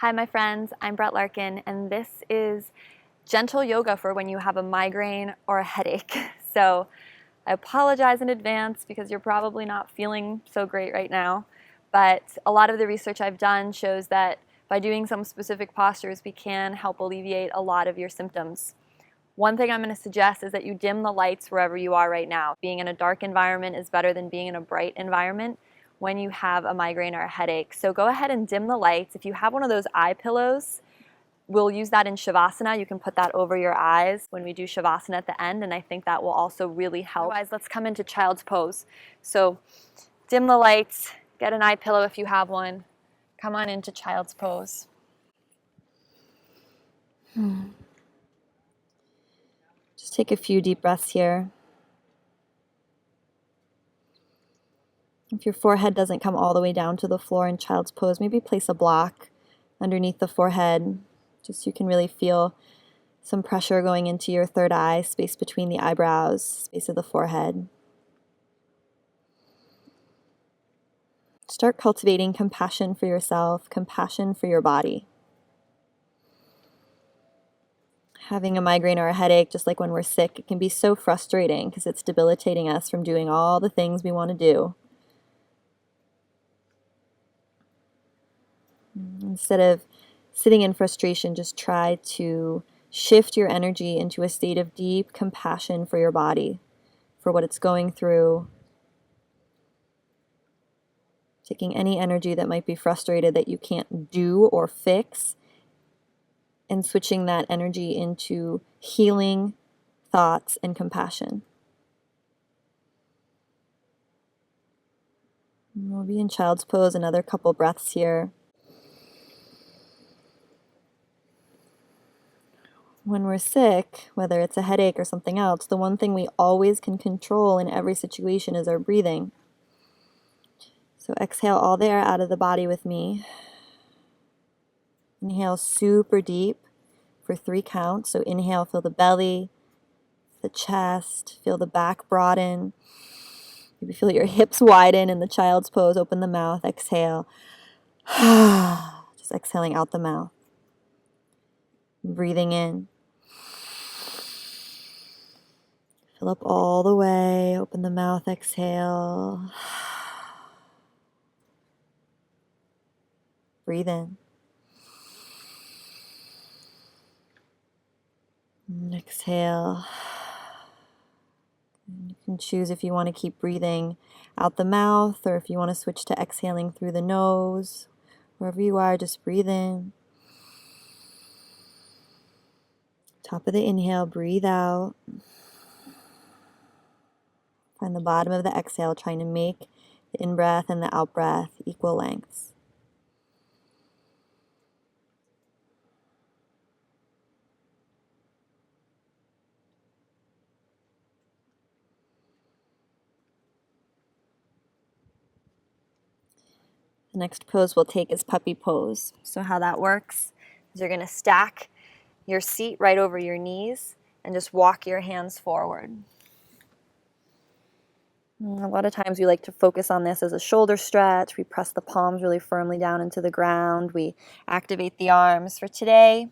Hi, my friends. I'm Brett Larkin, and this is gentle yoga for when you have a migraine or a headache. So I apologize in advance because you're probably not feeling so great right now. But a lot of the research I've done shows that by doing some specific postures, we can help alleviate a lot of your symptoms. One thing I'm going to suggest is that you dim the lights wherever you are right now. Being in a dark environment is better than being in a bright environment when you have a migraine or a headache. So go ahead and dim the lights. If you have one of those eye pillows, we'll use that in Shavasana. You can put that over your eyes when we do Shavasana at the end, and I think that will also really help. Otherwise, let's come into child's pose. So dim the lights, get an eye pillow if you have one. Come on into child's pose. Just take a few deep breaths here. If your forehead doesn't come all the way down to the floor in child's pose, maybe place a block underneath the forehead, just so you can really feel some pressure going into your third eye, space between the eyebrows, space of the forehead. Start cultivating compassion for yourself, compassion for your body. Having a migraine or a headache, just like when we're sick, it can be so frustrating because it's debilitating us from doing all the things we want to do. Instead of sitting in frustration, just try to shift your energy into a state of deep compassion for your body, for what it's going through. Taking any energy that might be frustrated that you can't do or fix, and switching that energy into healing thoughts and compassion. And we'll be in child's pose another couple breaths here. When we're sick, whether it's a headache or something else, the one thing we always can control in every situation is our breathing. So exhale all the air out of the body with me. Inhale super deep for 3 counts. So inhale, feel the belly, the chest, feel the back broaden. Maybe feel your hips widen in the child's pose. Open the mouth, exhale. Just exhaling out the mouth. Breathing in. Fill up all the way. Open the mouth, exhale. Breathe in. And exhale. You can choose if you want to keep breathing out the mouth or if you want to switch to exhaling through the nose. Wherever you are, just breathe in. Top of the inhale, breathe out. Find the bottom of the exhale, trying to make the in-breath and the out-breath equal lengths. The next pose we'll take is puppy pose. So how that works is you're going to stack your seat right over your knees and just walk your hands forward. A lot of times we like to focus on this as a shoulder stretch. We press the palms really firmly down into the ground. We activate the arms. For today,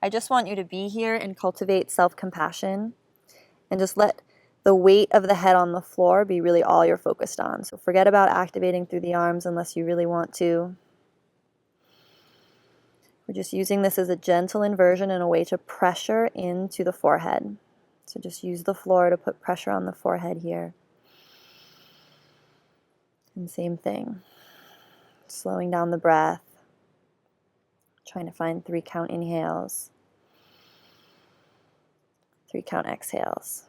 I just want you to be here and cultivate self-compassion and just let the weight of the head on the floor be really all you're focused on. So forget about activating through the arms unless you really want to. We're just using this as a gentle inversion and a way to pressure into the forehead. So just use the floor to put pressure on the forehead here. And same thing. Slowing down the breath. Trying to find 3 count inhales. 3 count exhales.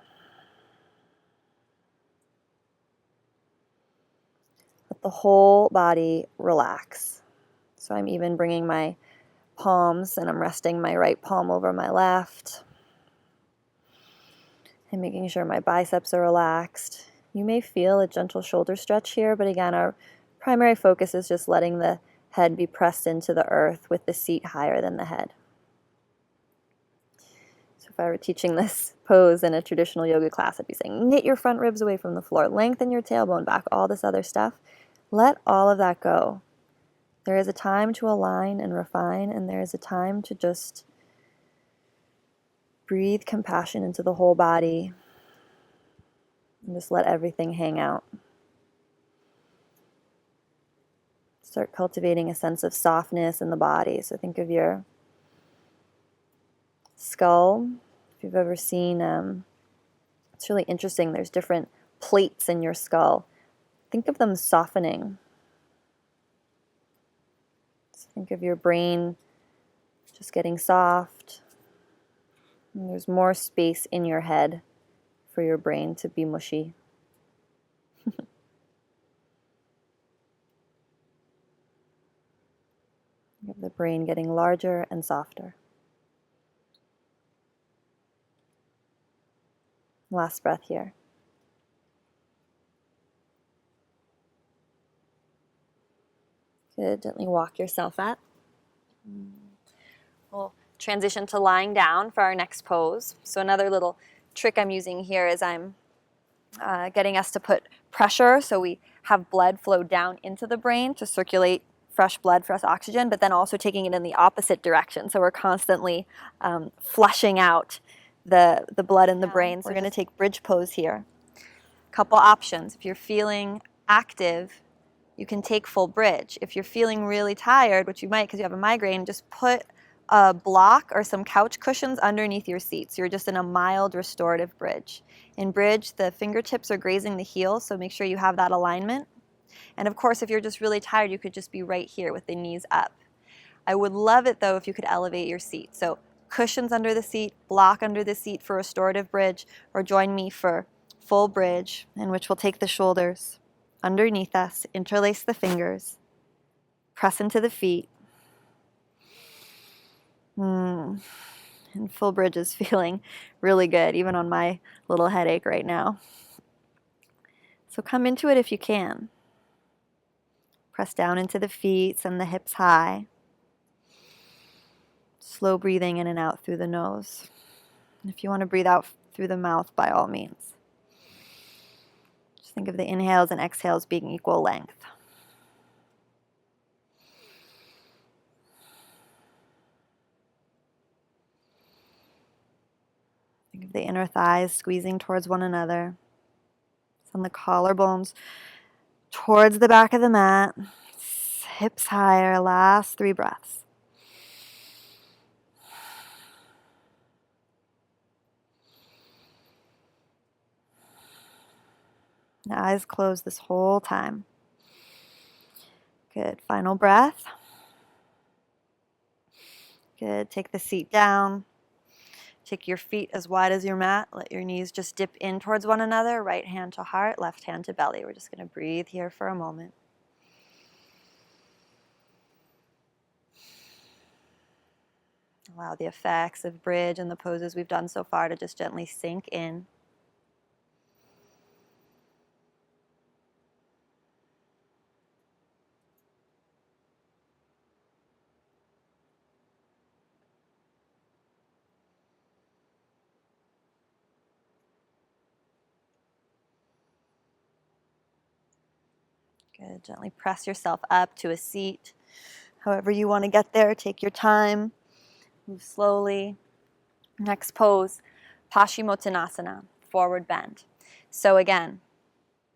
Let the whole body relax. So I'm even bringing my palms and I'm resting my right palm over my left. And making sure my biceps are relaxed. You may feel a gentle shoulder stretch here, but again, our primary focus is just letting the head be pressed into the earth with the seat higher than the head. So if I were teaching this pose in a traditional yoga class, I'd be saying, knit your front ribs away from the floor, lengthen your tailbone back, all this other stuff. Let all of that go. There is a time to align and refine, and there is a time to just breathe compassion into the whole body and just let everything hang out. Start cultivating a sense of softness in the body. So think of your skull. If you've ever seen, it's really interesting, there's different plates in your skull. Think of them softening. So think of your brain just getting soft. And there's more space in your head for your brain to be mushy. You have the brain getting larger and softer. Last breath here. Good. Gently walk yourself up. We'll transition to lying down for our next pose. So another little trick I'm using here is I'm getting us to put pressure so we have blood flow down into the brain to circulate fresh blood, fresh oxygen, but then also taking it in the opposite direction. So we're constantly flushing out the blood in the brain. So we're going to take bridge pose here. Couple options. If you're feeling active, you can take full bridge. If you're feeling really tired, which you might because you have a migraine, just put a block or some couch cushions underneath your seat. So you're just in a mild restorative bridge. In bridge, the fingertips are grazing the heels, so make sure you have that alignment. And of course, if you're just really tired, you could just be right here with the knees up. I would love it though if you could elevate your seat. So cushions under the seat, block under the seat for restorative bridge, or join me for full bridge, in which we'll take the shoulders underneath us, interlace the fingers, press into the feet. And full bridge is feeling really good, even on my little headache right now. So come into it if you can. Press down into the feet, send the hips high. Slow breathing in and out through the nose. And if you want to breathe out through the mouth, by all means. Just think of the inhales and exhales being equal length. Think of the inner thighs squeezing towards one another. Send the collarbones towards the back of the mat. Hips higher. Last 3 breaths. The eyes closed this whole time. Good. Final breath. Good. Take the seat down. Take your feet as wide as your mat. Let your knees just dip in towards one another. Right hand to heart, left hand to belly. We're just going to breathe here for a moment. Allow the effects of bridge and the poses we've done so far to just gently sink in. Good. Gently press yourself up to a seat. However you want to get there, take your time. Move slowly. Next pose, Paschimottanasana, forward bend. So again,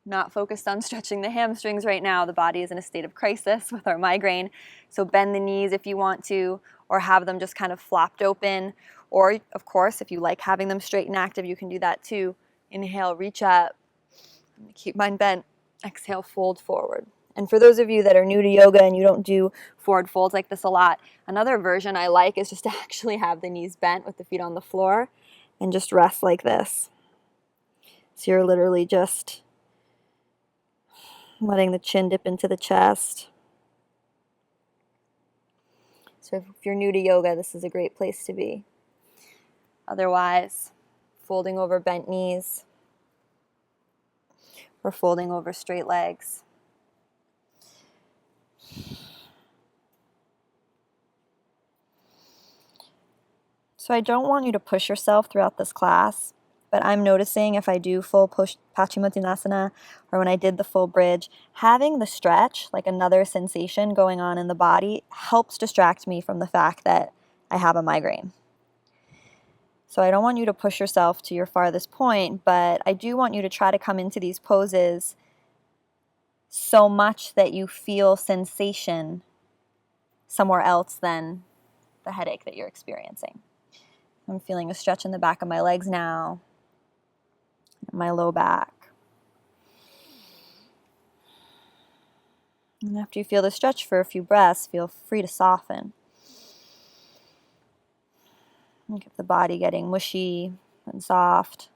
not focused on stretching the hamstrings right now. The body is in a state of crisis with our migraine. So bend the knees if you want to, or have them just kind of flopped open. Or, of course, if you like having them straight and active, you can do that too. Inhale, reach up. Keep mine bent. Exhale, fold forward. And for those of you that are new to yoga and you don't do forward folds like this a lot, another version I like is just to actually have the knees bent with the feet on the floor and just rest like this. So you're literally just letting the chin dip into the chest. So if you're new to yoga, this is a great place to be. Otherwise, folding over bent knees or folding over straight legs. So I don't want you to push yourself throughout this class, but I'm noticing if I do full Paschimottanasana or when I did the full bridge, having the stretch, like another sensation going on in the body, helps distract me from the fact that I have a migraine. So I don't want you to push yourself to your farthest point, but I do want you to try to come into these poses so much that you feel sensation somewhere else than the headache that you're experiencing. I'm feeling a stretch in the back of my legs now, my low back. And after you feel the stretch for a few breaths, feel free to soften. And get the body getting mushy and soft,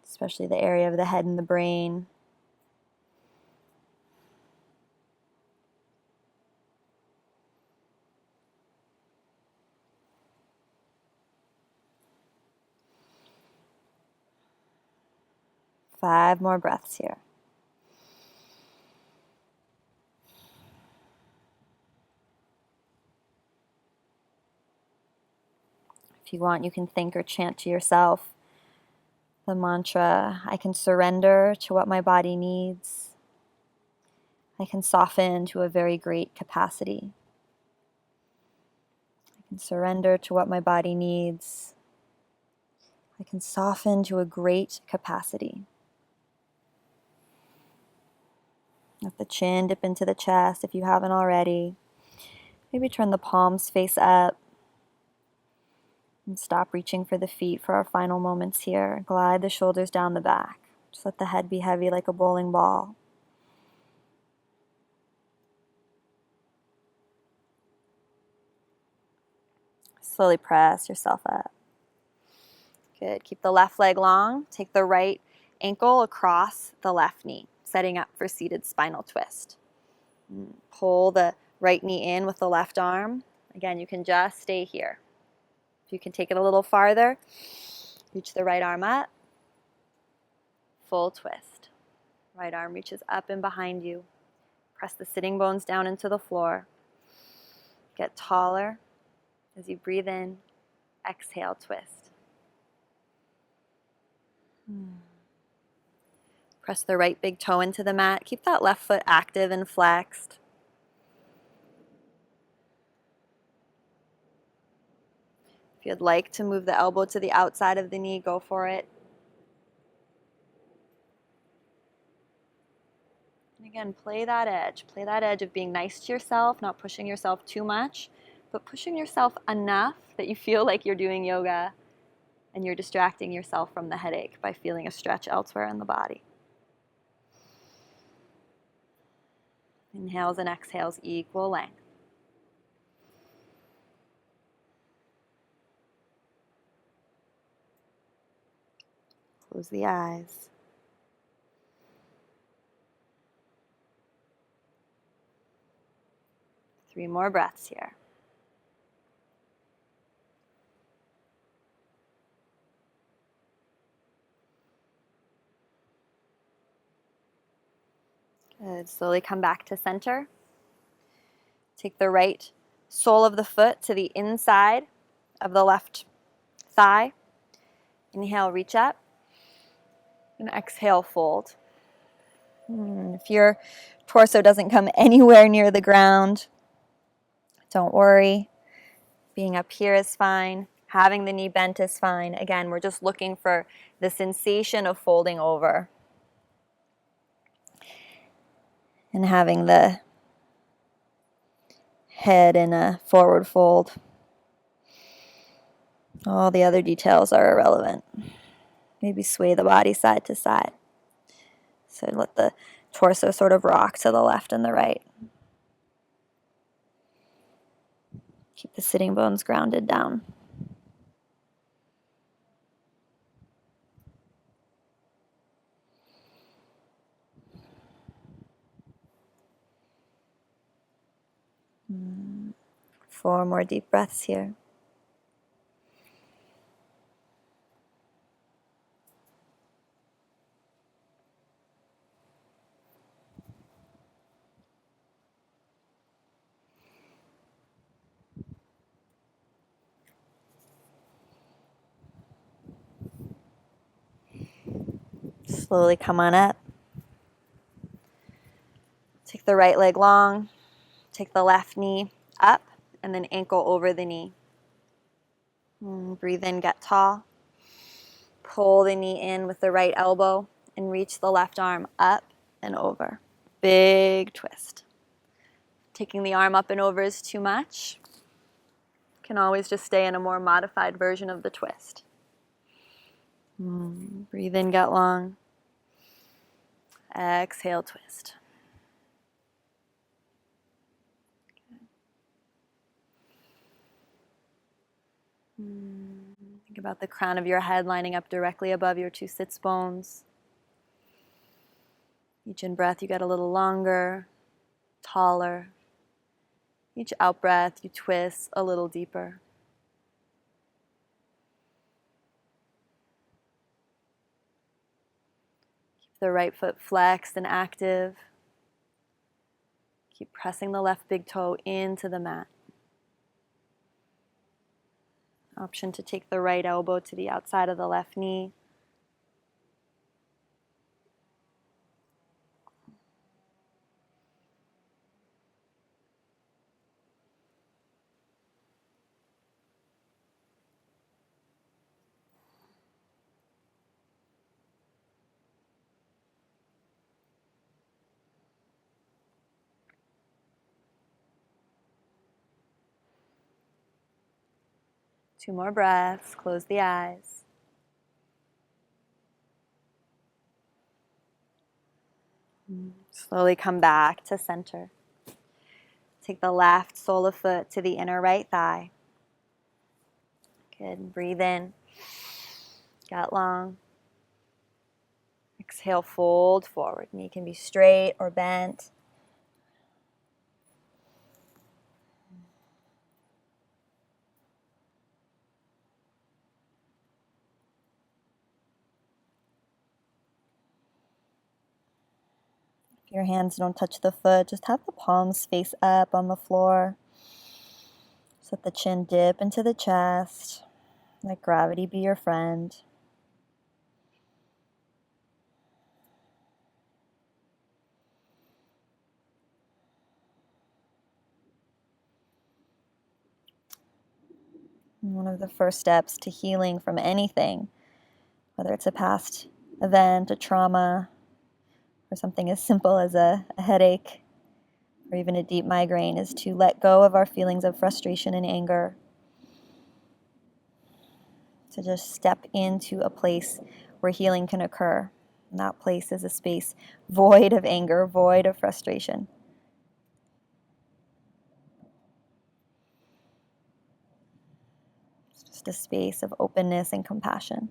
especially the area of the head and the brain. Five more breaths here. If you want, you can think or chant to yourself the mantra, I can surrender to what my body needs. I can soften to a very great capacity. I can surrender to what my body needs. I can soften to a great capacity. Let the chin dip into the chest if you haven't already. Maybe turn the palms face up. And stop reaching for the feet for our final moments here. Glide the shoulders down the back. Just let the head be heavy like a bowling ball. Slowly press yourself up. Good. Keep the left leg long. Take the right ankle across the left knee, setting up for seated spinal twist. Pull the right knee in with the left arm. Again, you can just stay here. If you can take it a little farther, reach the right arm up. Full twist. Right arm reaches up and behind you. Press the sitting bones down into the floor. Get taller as you breathe in. Exhale, twist. Press the right big toe into the mat. Keep that left foot active and flexed. If you'd like to move the elbow to the outside of the knee, go for it. And again, play that edge. Play that edge of being nice to yourself, not pushing yourself too much, but pushing yourself enough that you feel like you're doing yoga and you're distracting yourself from the headache by feeling a stretch elsewhere in the body. Inhales and exhales, equal length. Close the eyes. Three more breaths here. Good. Slowly come back to center. Take the right sole of the foot to the inside of the left thigh. Inhale, reach up. And exhale, fold. If your torso doesn't come anywhere near the ground, don't worry. Being up here is fine. Having the knee bent is fine. Again, we're just looking for the sensation of folding over. And having the head in a forward fold. All the other details are irrelevant. Maybe sway the body side to side. So let the torso sort of rock to the left and the right. Keep the sitting bones grounded down. Four more deep breaths here. Slowly come on up. Take the right leg long. Take the left knee up and then ankle over the knee. Breathe in, get tall. Pull the knee in with the right elbow and reach the left arm up and over. Big twist. Taking the arm up and over is too much. Can always just stay in a more modified version of the twist. Breathe in, get long. Exhale, twist. Think about the crown of your head lining up directly above your two sits bones. Each in-breath you get a little longer, taller. Each out-breath you twist a little deeper. Keep the right foot flexed and active. Keep pressing the left big toe into the mat. Option to take the right elbow to the outside of the left knee. Two more breaths. Close the eyes. Slowly come back to center. Take the left sole of foot to the inner right thigh. Good. Breathe in. Get long. Exhale, fold forward. Knee can be straight or bent. If your hands don't touch the foot, just have the palms face up on the floor. Just let the chin dip into the chest. Let gravity be your friend. One of the first steps to healing from anything, whether it's a past event, a trauma, or something as simple as a headache, or even a deep migraine, is to let go of our feelings of frustration and anger. To just step into a place where healing can occur. And that place is a space void of anger, void of frustration. It's just a space of openness and compassion.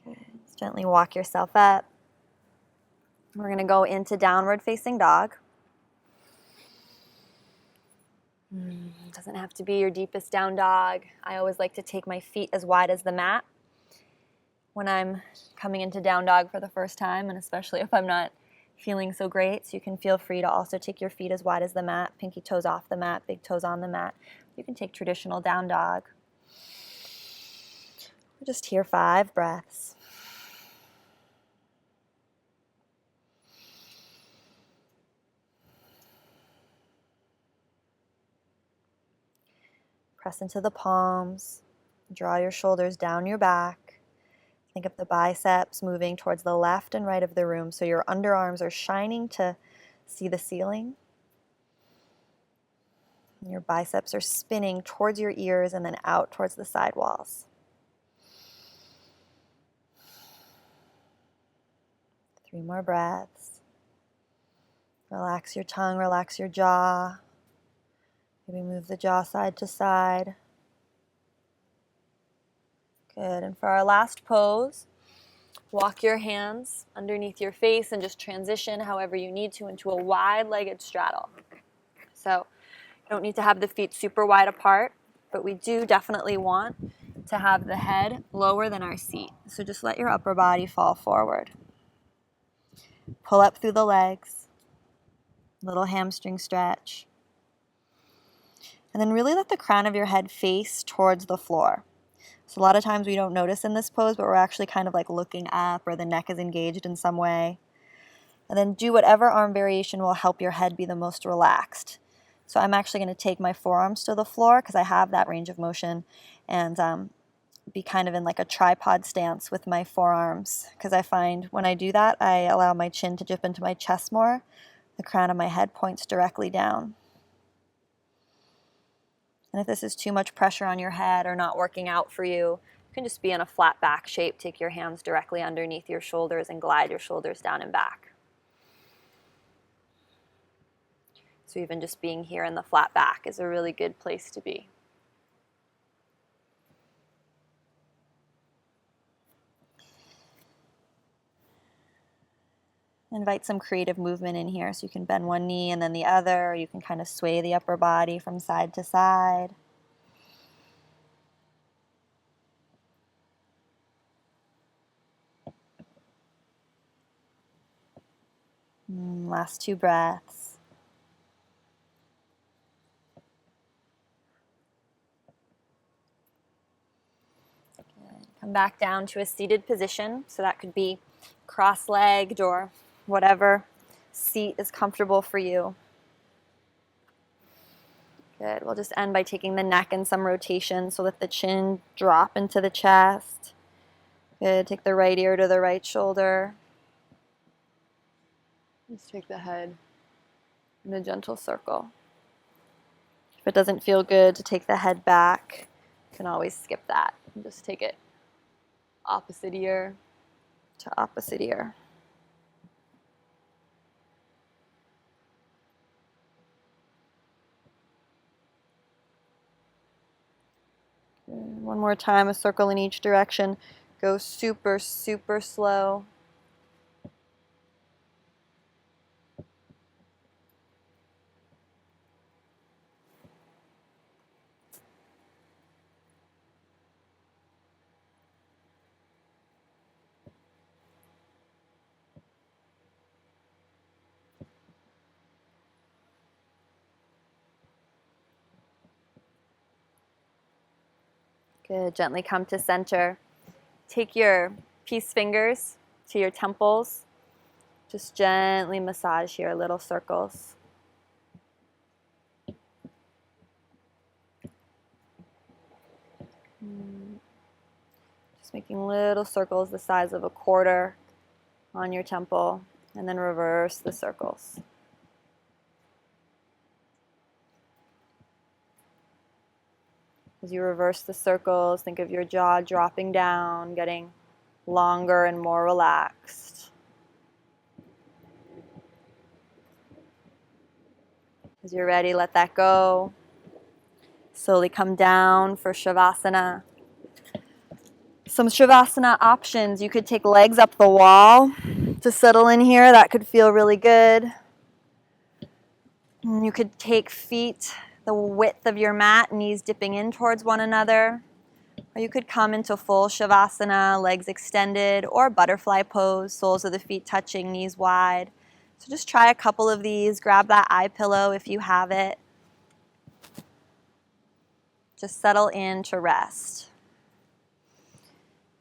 Good. Just gently walk yourself up. We're going to go into downward facing dog. Doesn't have to be your deepest down dog. I always like to take my feet as wide as the mat when I'm coming into down dog for the first time, and especially if I'm not feeling so great. So you can feel free to also take your feet as wide as the mat, pinky toes off the mat, big toes on the mat. You can take traditional down dog. We're just here 5 breaths. Press into the palms. Draw your shoulders down your back. Think of the biceps moving towards the left and right of the room, so your underarms are shining to see the ceiling. And your biceps are spinning towards your ears and then out towards the side walls. 3 more breaths. Relax your tongue, relax your jaw. Maybe move the jaw side to side. Good. And for our last pose, walk your hands underneath your face and just transition however you need to into a wide-legged straddle. So you don't need to have the feet super wide apart, but we do definitely want to have the head lower than our seat. So just let your upper body fall forward. Pull up through the legs. Little hamstring stretch. And then really let the crown of your head face towards the floor. So a lot of times we don't notice in this pose, but we're actually kind of like looking up, or the neck is engaged in some way. And then do whatever arm variation will help your head be the most relaxed. So I'm actually going to take my forearms to the floor because I have that range of motion, and be kind of in like a tripod stance with my forearms, because I find when I do that, I allow my chin to dip into my chest more. The crown of my head points directly down. And if this is too much pressure on your head or not working out for you, you can just be in a flat back shape. Take your hands directly underneath your shoulders and glide your shoulders down and back. So even just being here in the flat back is a really good place to be. Invite some creative movement in here, so you can bend one knee and then the other, or you can kind of sway the upper body from side to side. Last 2 breaths. Good. Come back down to a seated position. So that could be cross-legged or whatever seat is comfortable for you. Good. We'll just end by taking the neck in some rotation so that the chin drop into the chest. Good. Take the right ear to the right shoulder. Just take the head in a gentle circle. If it doesn't feel good to take the head back, you can always skip that and just take it opposite ear to opposite ear. One more time, a circle in each direction. Go super, super slow. Good. Gently come to center. Take your peace fingers to your temples. Just gently massage here, little circles. Just making little circles the size of a quarter on your temple, and then reverse the circles. As you reverse the circles, think of your jaw dropping down, getting longer and more relaxed. As you're ready, let that go. Slowly come down for Shavasana. Some Shavasana options. You could take legs up the wall to settle in here. That could feel really good. And you could take feet the width of your mat, knees dipping in towards one another. Or you could come into full Shavasana, legs extended, or butterfly pose, soles of the feet touching, knees wide. So just try a couple of these. Grab that eye pillow if you have it. Just settle in to rest.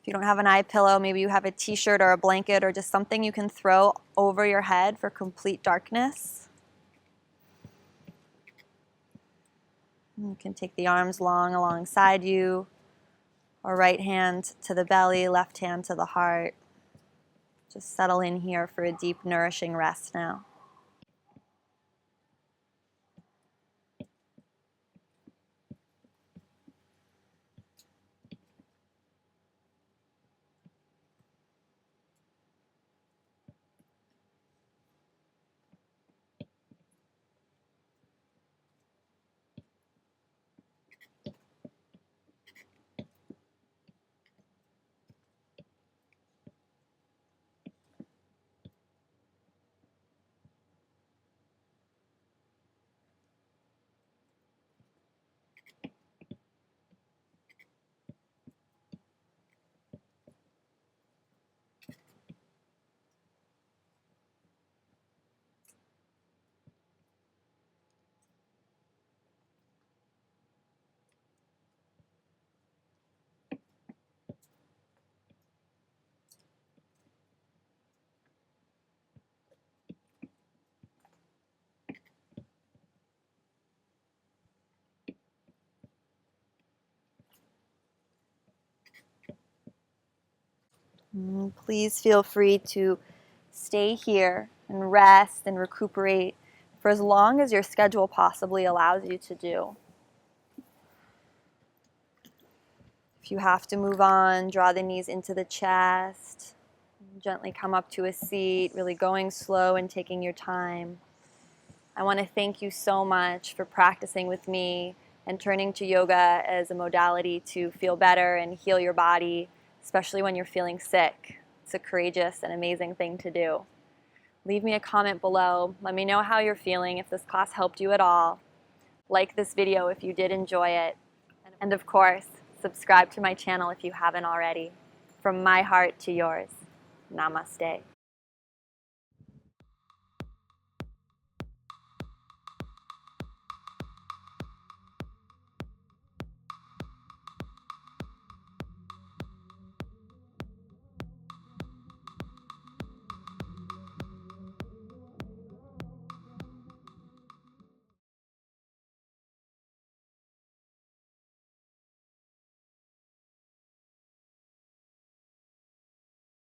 If you don't have an eye pillow, maybe you have a t-shirt or a blanket or just something you can throw over your head for complete darkness. You can take the arms long alongside you, or right hand to the belly, left hand to the heart. Just settle in here for a deep, nourishing rest now. Please feel free to stay here and rest and recuperate for as long as your schedule possibly allows you to do. If you have to move on, draw the knees into the chest. Gently come up to a seat, really going slow and taking your time. I want to thank you so much for practicing with me and turning to yoga as a modality to feel better and heal your body, especially when you're feeling sick. It's a courageous and amazing thing to do. Leave me a comment below. Let me know how you're feeling, if this class helped you at all. Like this video if you did enjoy it. And of course, subscribe to my channel if you haven't already. From my heart to yours, namaste.